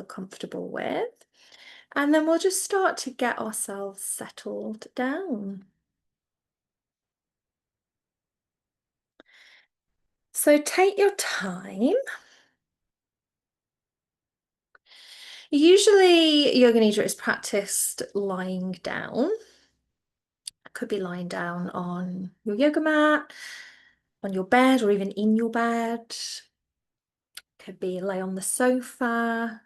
comfortable with. And then we'll just start to get ourselves settled down. So take your time. Usually, Yoga Nidra is practiced lying down. It could be lying down on your yoga mat, on your bed, or even in your bed. Could be lay on the sofa.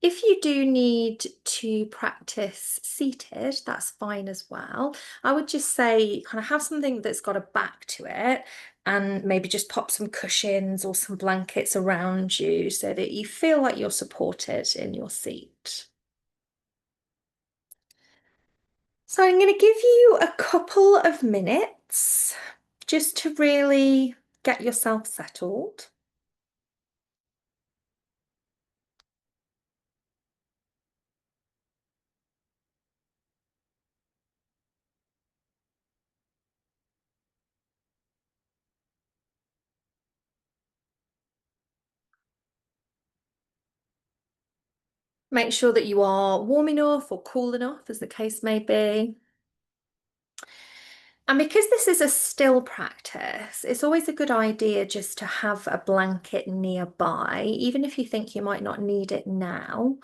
If you do need to practice seated, that's fine as well. I would just say kind of have something that's got a back to it, and maybe just pop some cushions or some blankets around you so that you feel like you're supported in your seat. So I'm going to give you a couple of minutes just to really get yourself settled. Make sure that you are warm enough or cool enough, as the case may be. And because this is a still practice, it's always a good idea just to have a blanket nearby, even if you think you might not need it now.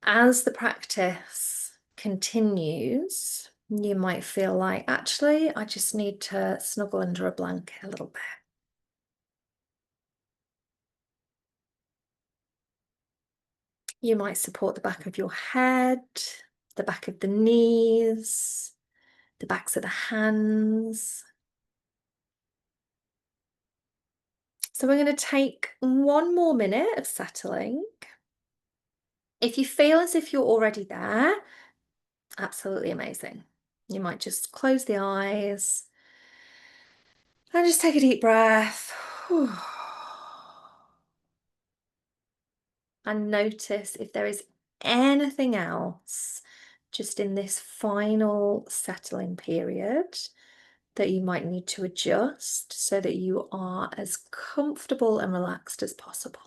As the practice continues, you might feel like, actually, I just need to snuggle under a blanket a little bit. You might support the back of your head, the back of the knees, the backs of the hands. So we're going to take 1 more minute of settling. If you feel as if you're already there, absolutely amazing. You might just close the eyes and just take a deep breath. And notice if there is anything else just in this final settling period that you might need to adjust so that you are as comfortable and relaxed as possible.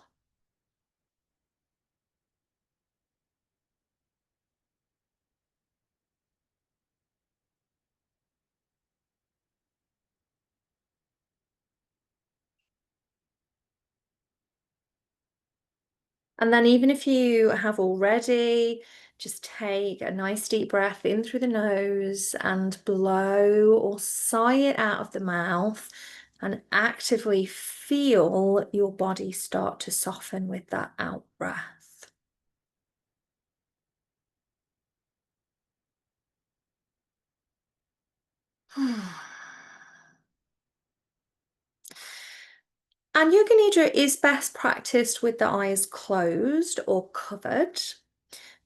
And then even if you have already, just take a nice deep breath in through the nose and blow or sigh it out of the mouth, and actively feel your body start to soften with that out breath. And Yoga Nidra is best practiced with the eyes closed or covered.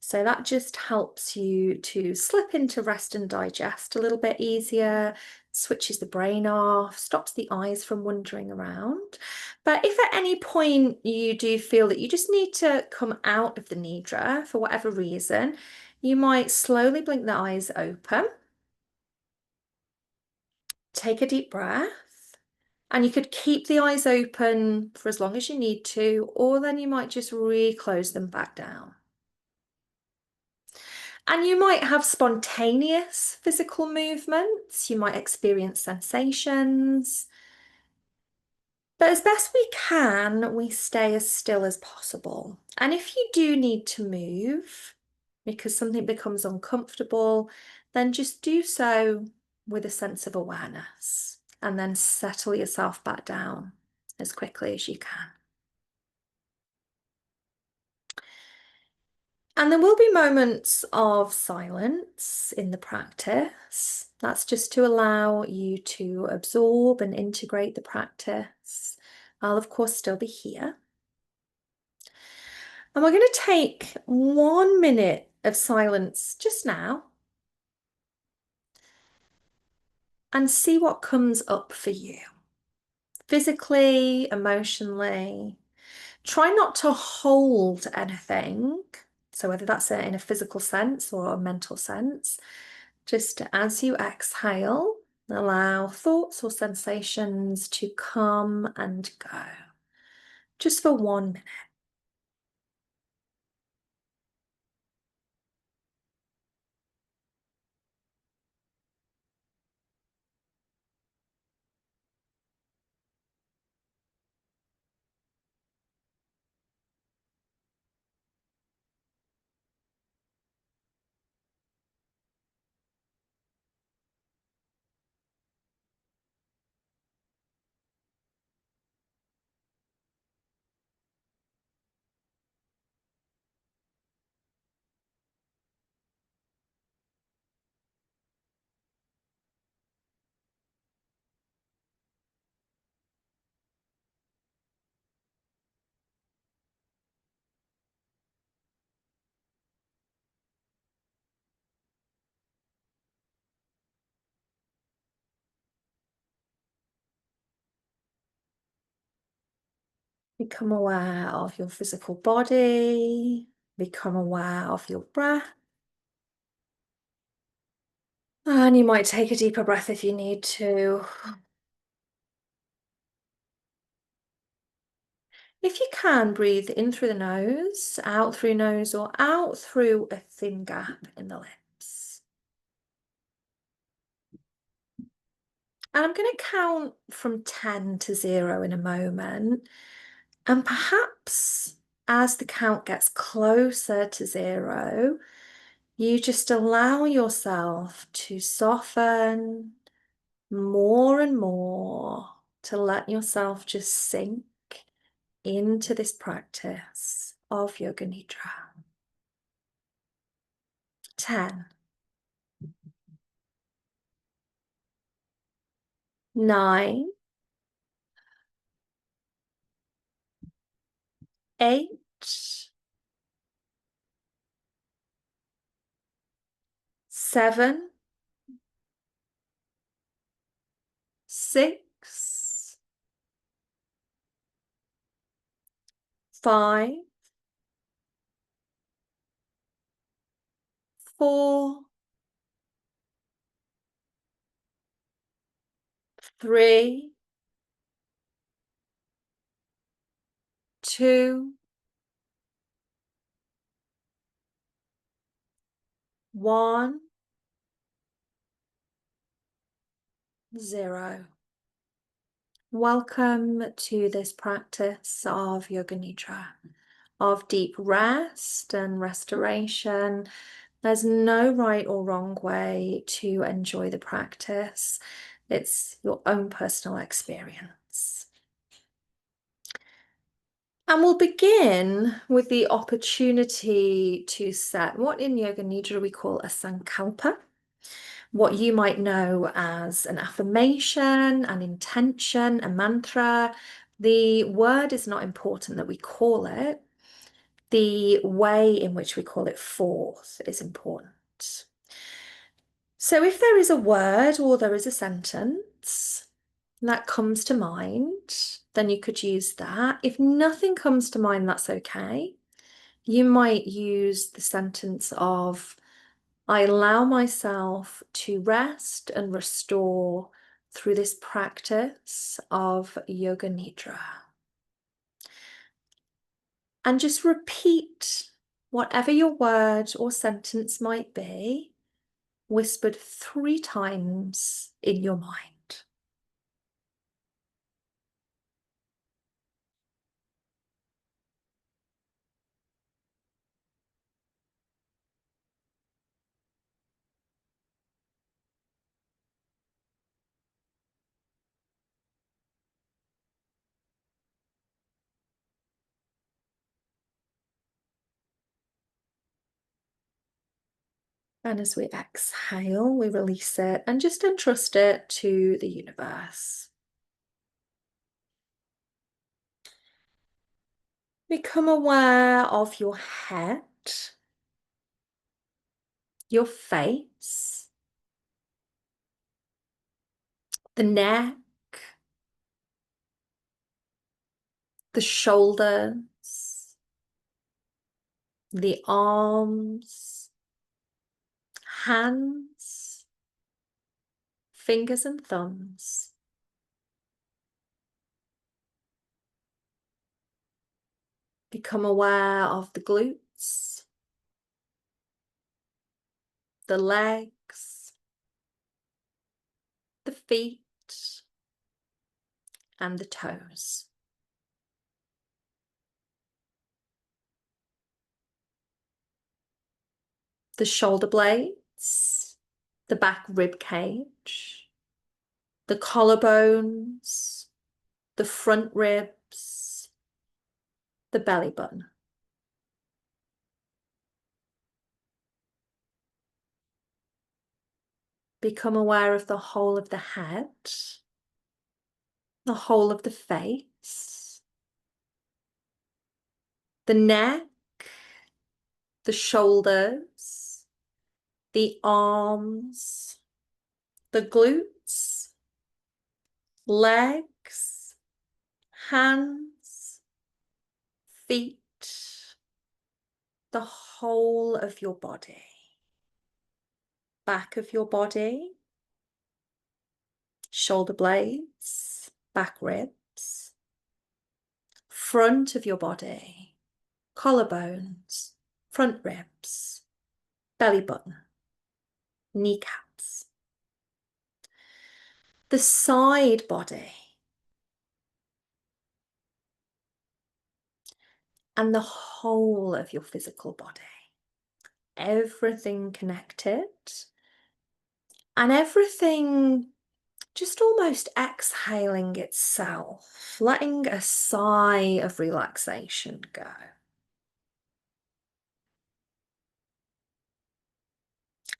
So that just helps you to slip into rest and digest a little bit easier, switches the brain off, stops the eyes from wandering around. But if at any point you do feel that you just need to come out of the Nidra for whatever reason, you might slowly blink the eyes open, take a deep breath, and you could keep the eyes open for as long as you need to, or then you might just reclose them back down. And you might have spontaneous physical movements, you might experience sensations, but as best we can, we stay as still as possible. And if you do need to move because something becomes uncomfortable, then just do so with a sense of awareness and then settle yourself back down as quickly as you can. And there will be moments of silence in the practice. That's just to allow you to absorb and integrate the practice. I'll, of course, still be here. And we're going to take 1 minute of silence just now and see what comes up for you. Physically, emotionally. Try not to hold anything. So whether that's in a physical sense or a mental sense, just as you exhale, allow thoughts or sensations to come and go, just for 1 minute. Become aware of your physical body. Become aware of your breath. And you might take a deeper breath if you need to. If you can, breathe in through the nose, out through nose, or out through a thin gap in the lips. And I'm going to count from 10 to 0 in a moment. And perhaps as the count gets closer to 0, you just allow yourself to soften more and more, to let yourself just sink into this practice of Yoga Nidra. 10, 9, 8, 7, 6, 5, 4, 3, 2, 1, 0. Welcome to this practice of Yoga Nidra, of deep rest and restoration. There's no right or wrong way to enjoy the practice. It's your own personal experience. And we'll begin with the opportunity to set what in Yoga Nidra we call a sankalpa, what you might know as an affirmation, an intention, a mantra. The word is not important that we call it. The way in which we call it forth is important. So if there is a word or there is a sentence that comes to mind, then you could use that. If nothing comes to mind, that's okay. You might use the sentence of, I allow myself to rest and restore through this practice of Yoga Nidra. And just repeat whatever your word or sentence might be, whispered 3 times in your mind. And as we exhale, we release it and just entrust it to the universe. Become aware of your head, your face, the neck, the shoulders, the arms, hands, fingers and thumbs. Become aware of the glutes, the legs, the feet, and the toes. The shoulder blades, the back rib cage, the collarbones, the front ribs, the belly button. Become aware of the whole of the head, the whole of the face, the neck, the shoulders, the arms, the glutes, legs, hands, feet, the whole of your body, back of your body, shoulder blades, back ribs, front of your body, collarbones, front ribs, belly button, kneecaps, the side body, and the whole of your physical body. Everything connected and everything just almost exhaling itself, letting a sigh of relaxation go.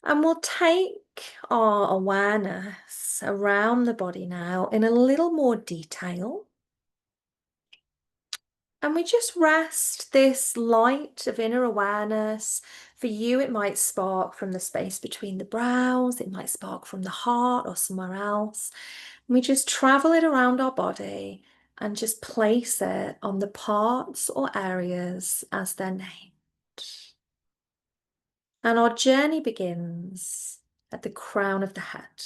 And we'll take our awareness around the body now in a little more detail. And we just rest this light of inner awareness. For you, it might spark from the space between the brows, it might spark from the heart or somewhere else. And we just travel it around our body and just place it on the parts or areas as they're named. And our journey begins at the crown of the head.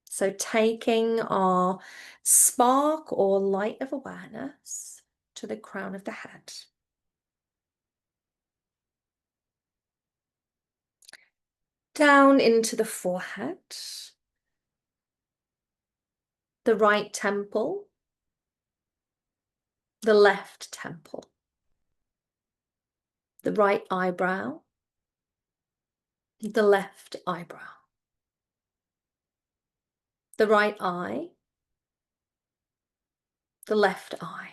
So taking our spark or light of awareness to the crown of the head. Down into the forehead, the right temple, the left temple, the right eyebrow, the left eyebrow, the right eye, the left eye,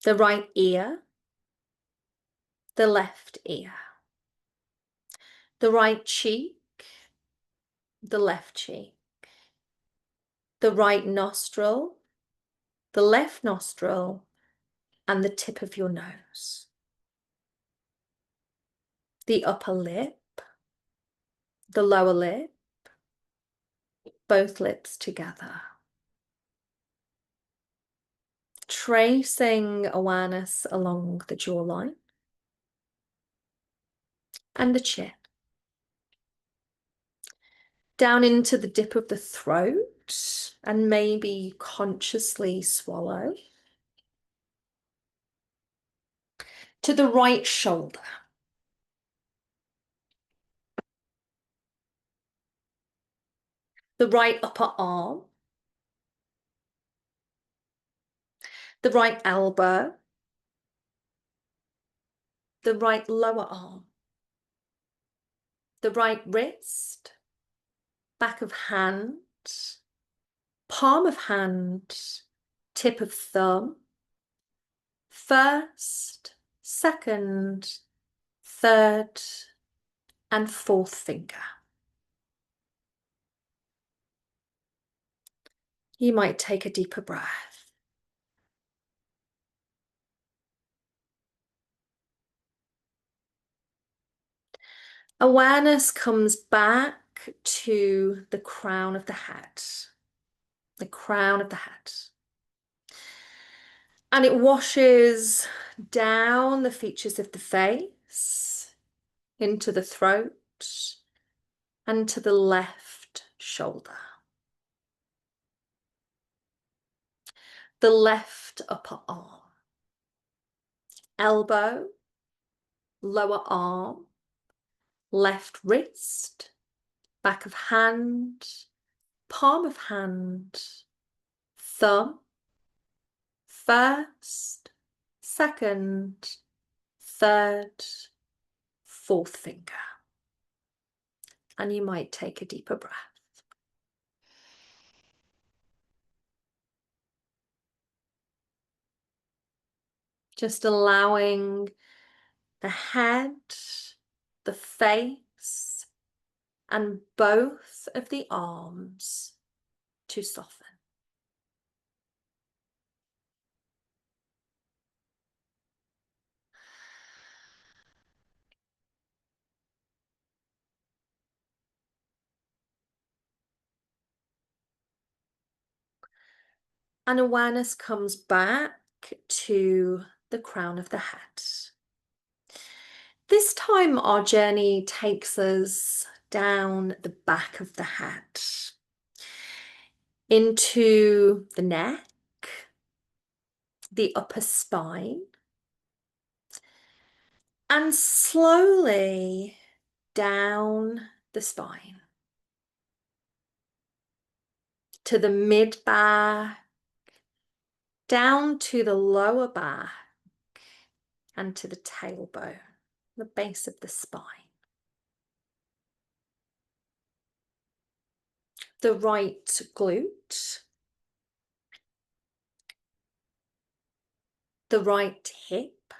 the right ear, the left ear, the right cheek, the left cheek, the right nostril, the left nostril, and the tip of your nose, the upper lip, the lower lip, both lips together. Tracing awareness along the jawline and the chin. Down into the dip of the throat, and maybe consciously swallow. To the right shoulder. The right upper arm. The right elbow. The right lower arm. The right wrist. Back of hand. Palm of hand. Tip of thumb. First, second, third, and fourth finger. You might take a deeper breath. Awareness comes back to the crown of the head. The crown of the head. And it washes down the features of the face, into the throat, and to the left shoulder. The left upper arm. Elbow, lower arm, left wrist, back of hand, palm of hand, thumb, first, second, third, fourth finger. And you might take a deeper breath. Just allowing the head, the face, and both of the arms to soften. And awareness comes back to the crown of the head. This time our journey takes us down the back of the head, into the neck, the upper spine, and slowly down the spine to the mid back, down to the lower back, and to the tailbone, the base of the spine. The right glute, the right hip,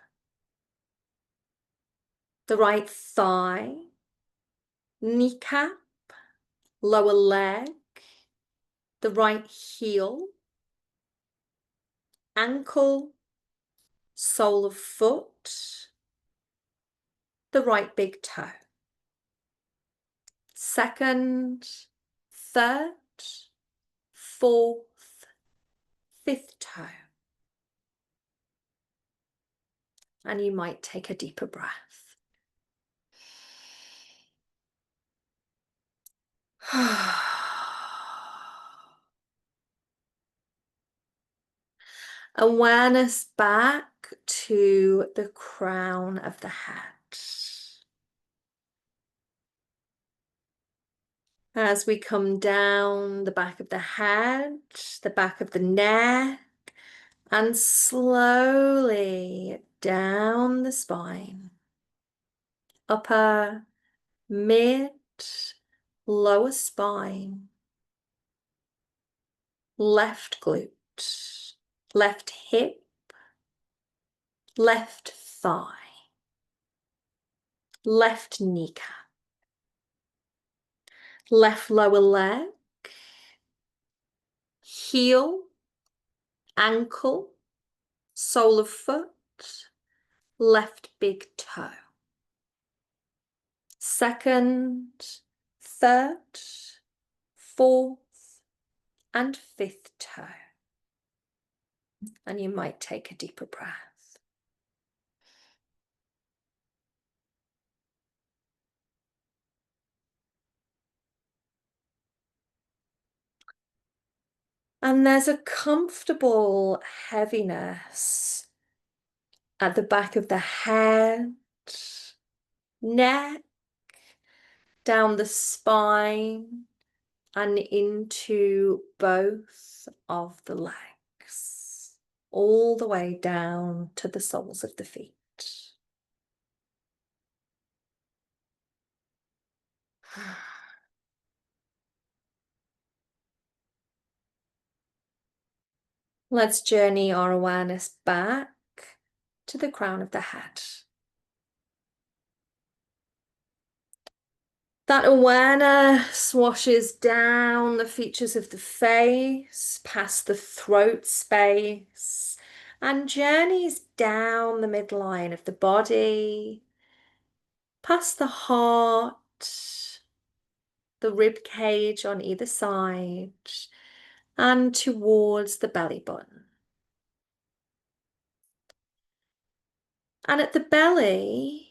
the right thigh, kneecap, lower leg, the right heel, ankle, sole of foot, the right big toe. Second, third, fourth, fifth toe. And you might take a deeper breath. Awareness back to the crown of the head. As we come down the back of the head, the back of the neck, and slowly down the spine, upper, mid, lower spine, left glute, left hip, left thigh, left kneecap, left lower leg, heel, ankle, sole of foot, left big toe. Second, third, fourth, and fifth toe. And you might take a deeper breath. And there's a comfortable heaviness at the back of the head, neck, down the spine, and into both of the legs, all the way down to the soles of the feet. Let's journey our awareness back to the crown of the head. That awareness washes down the features of the face, past the throat space, and journeys down the midline of the body, past the heart, the rib cage on either side, and towards the belly button. And at the belly,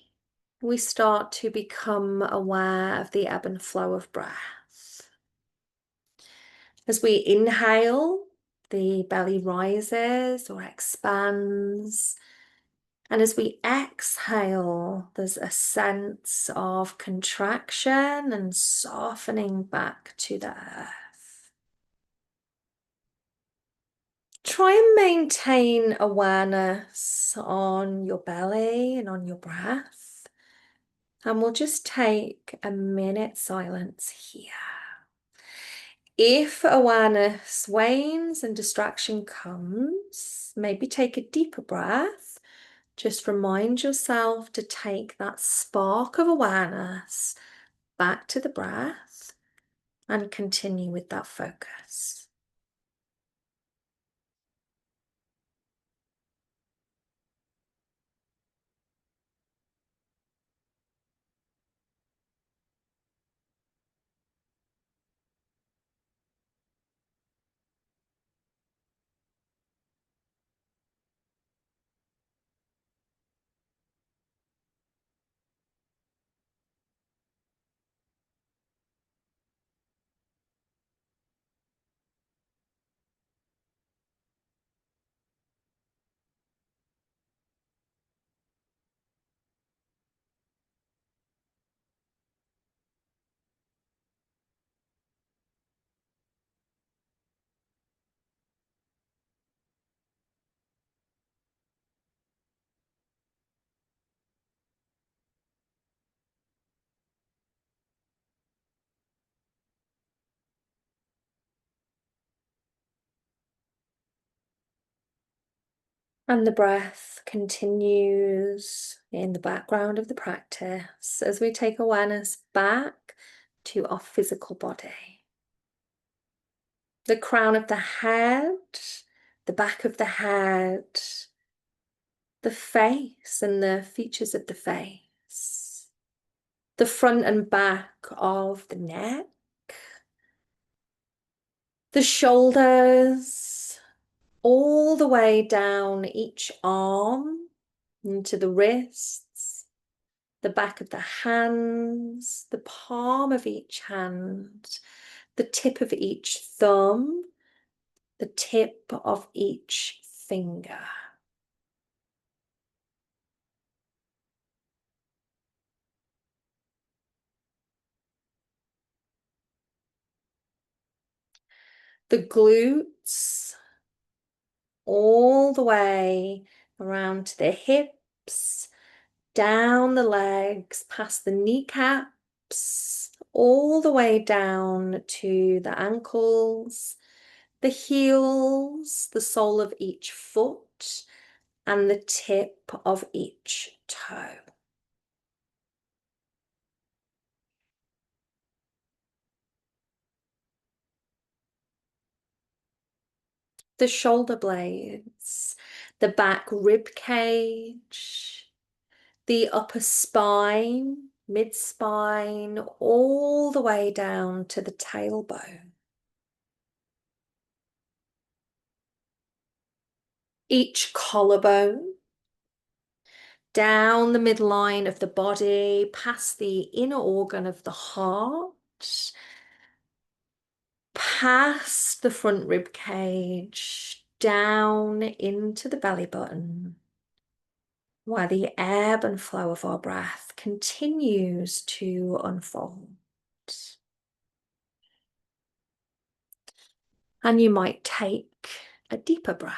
we start to become aware of the ebb and flow of breath. As we inhale, the belly rises or expands. And as we exhale, there's a sense of contraction and softening back to the earth. Try and maintain awareness on your belly and on your breath. And we'll just take a minute silence here. If awareness wanes and distraction comes, maybe take a deeper breath. Just remind yourself to take that spark of awareness back to the breath and continue with that focus. And the breath continues in the background of the practice as we take awareness back to our physical body. The crown of the head, the back of the head, the face and the features of the face, the front and back of the neck, the shoulders, all the way down each arm into the wrists, the back of the hands, the palm of each hand, the tip of each thumb, the tip of each finger. The glutes, all the way around to the hips, down the legs, past the kneecaps, all the way down to the ankles, the heels, the sole of each foot, and the tip of each toe. The shoulder blades, the back rib cage, the upper spine, mid-spine, all the way down to the tailbone. Each collarbone, down the midline of the body, past the inner organ of the heart, past the front rib cage, down into the belly button, where the ebb and flow of our breath continues to unfold. And you might take a deeper breath.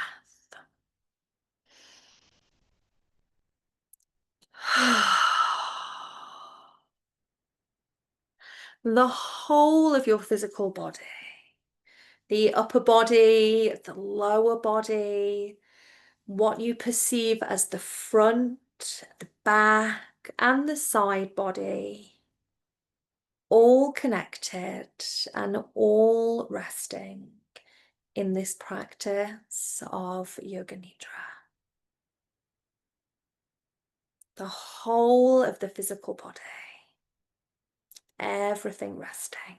The whole of your physical body, the upper body, the lower body, what you perceive as the front, the back, and the side body, all connected and all resting in this practice of Yoga Nidra. The whole of the physical body, everything resting.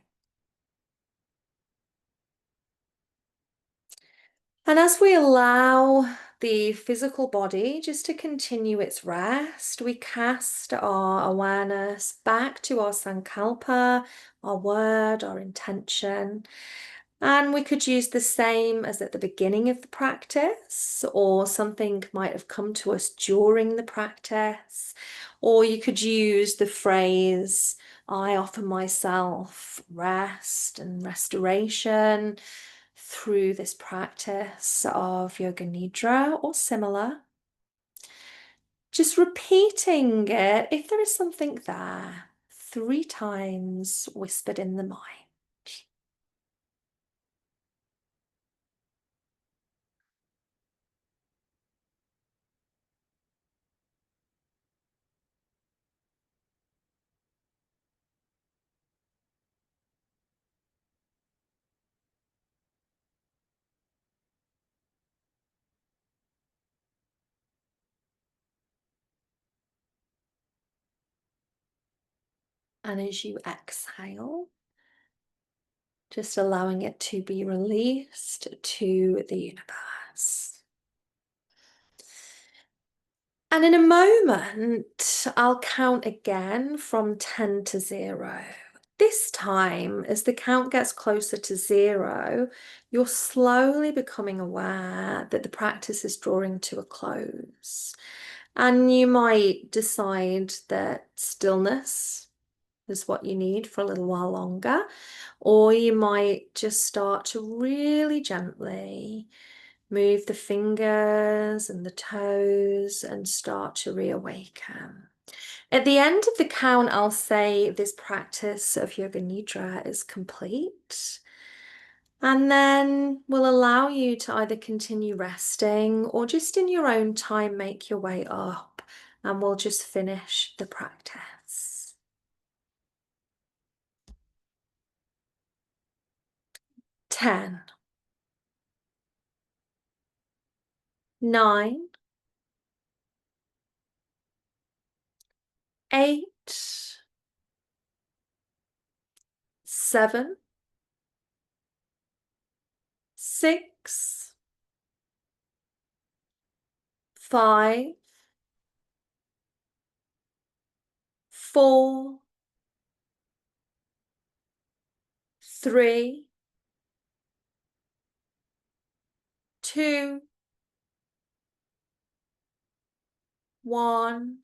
And as we allow the physical body just to continue its rest, we cast our awareness back to our sankalpa, our word, our intention. And we could use the same as at the beginning of the practice, or something might have come to us during the practice. Or you could use the phrase, I offer myself rest and restoration through this practice of Yoga Nidra or similar. Just repeating it if there is something there, 3 times whispered in the mind. And as you exhale, just allowing it to be released to the universe. And in a moment, I'll count again from 10 to 0. This time, as the count gets closer to 0, you're slowly becoming aware that the practice is drawing to a close. And you might decide that stillness is what you need for a little while longer, or you might just start to really gently move the fingers and the toes and start to reawaken. At the end of the count, I'll say this practice of Yoga Nidra is complete. And then we'll allow you to either continue resting or just in your own time make your way up, and we'll just finish the practice. 10, 9, 8, 7, 6, 5, 4, 3, 2, 1,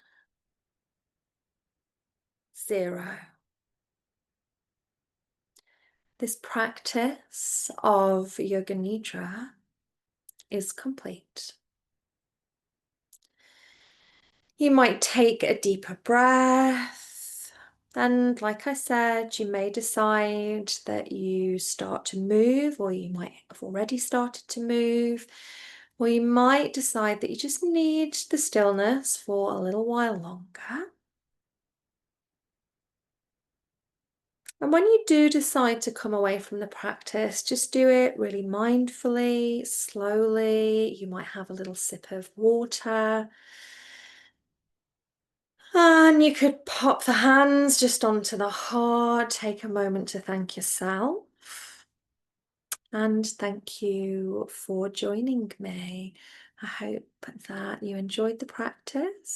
0. This practice of Yoga Nidra is complete. You might take a deeper breath, and like I said, you may decide that you start to move, or you might have already started to move, or you might decide that you just need the stillness for a little while longer. And when you do decide to come away from the practice, just do it really mindfully, slowly. You might have a little sip of water. And you could pop the hands just onto the heart, take a moment to thank yourself. And thank you for joining me. I hope that you enjoyed the practice.